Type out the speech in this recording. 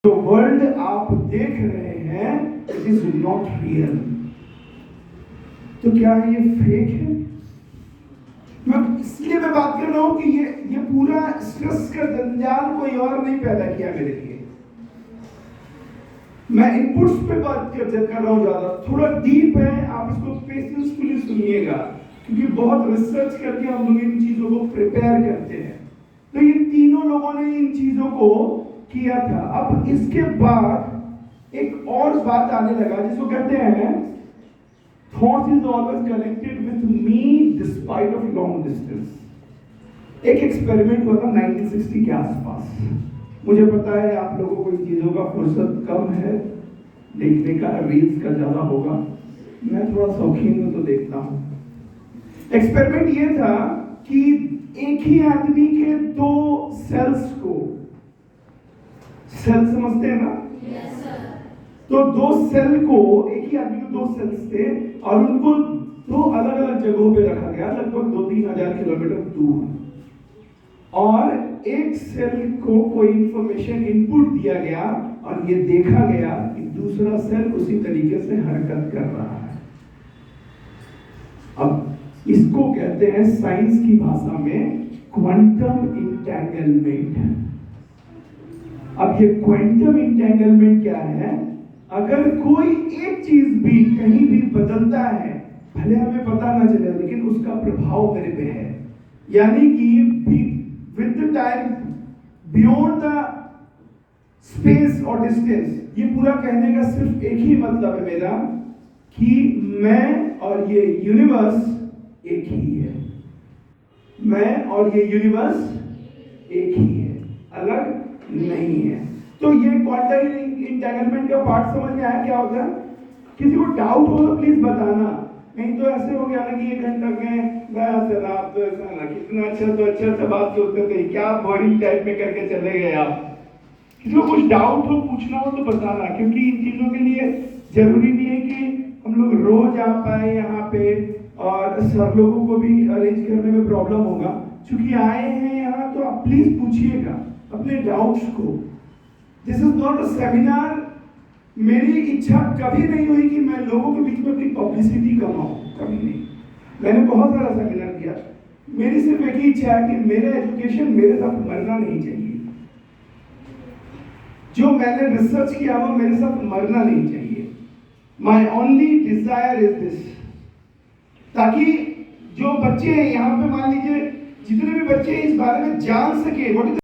जो वर्ल्ड आप देख रहे हैं इट इज नॉट रियल। तो क्या ये फेक है? इसलिए मैं बात कर रहा हूं कि ये पूरा स्ट्रेस का जंजाल कोई और नहीं पैदा किया मेरे लिए। मैं इनपुट्स पे बात कर रहा हूं, ज्यादा थोड़ा डीप है, आप इसको पेशेंसफुली सुनिएगा क्योंकि बहुत रिसर्च करके हम लोग इन चीजों को प्रिपेयर करते हैं। तो इन तीनों लोगों ने इन चीजों को किया था। अब इसके बाद एक और बात आने लगा जिसको कहते हैं thought is always connected with me despite of long distance। एक एक्सपेरिमेंट हुआ था 1960 के आसपास। मुझे पता है आप लोगों को इन चीजों का फुर्सत कम है, देखने का रील्स का ज्यादा होगा, मैं थोड़ा शौकीन हूं तो देखता हूं। एक्सपेरिमेंट ये था कि एक ही आदमी के दो सेल्स को, सेल समझते हैं ना? yes, sir। तो दो सेल को, एक ही आदमी के दो सेल्स थे और उनको दो अलग अलग जगहों पे रखा गया, लगभग 2-3 हजार किलोमीटर दूर, और एक सेल को कोई इंफॉर्मेशन इनपुट दिया गया और ये देखा गया कि दूसरा सेल उसी तरीके से हरकत कर रहा है। अब इसको कहते हैं साइंस की भाषा में क्वांटम इंटेंगलमेंट। अब ये क्वांटम इंटेंगलमेंट क्या है? अगर कोई एक चीज भी कहीं भी बदलता है, भले हमें पता ना चले लेकिन उसका प्रभाव मेरे पे है, यानी कि with the time beyond the space और डिस्टेंस, ये पूरा कहने का सिर्फ एक ही मतलब है मेरा कि मैं और ये यूनिवर्स एक ही है। मैं और ये यूनिवर्स एक ही है, अलग नहीं है। तो ये क्वांटम इंटेंगलमेंट का पार्ट समझ में आया क्या होता है? किसी को डाउट हो तो प्लीज बताना, नहीं तो ऐसे हो गया ना कि 1 घंटा गए आप तो ऐसा ना कितना अच्छा बात सोचते थे, क्या बोरिंग टाइप में करके चले गए आप। किसी को कुछ डाउट हो, पूछना हो तो बताना, क्योंकि इन चीजों के लिए जरूरी नहीं है कि हम लोग रोज आ पाए यहाँ पे और सब लोगों को भी अरेंज करने में प्रॉब्लम होगा। चूंकि आए हैं यहाँ तो आप प्लीज पूछिएगा अपने डाउट्स को। This is not a seminar. मेरी इच्छा कभी नहीं हुई कि मैं लोगों के बीच में अपनी पब्लिसिटी कमाऊं, कभी नहीं। मैंने बहुत सारा सेमिनार किया, मेरी सिर्फ एक ही इच्छा है कि मेरा एजुकेशन मेरे साथ मरना नहीं चाहिए। जो मैंने रिसर्च किया वो मेरे साथ मरना नहीं चाहिए। My only desire is this, ताकि जो बच्चे हैं यहाँ पे, मान लीजिए जितने भी बच्चे इस बारे में जान सके,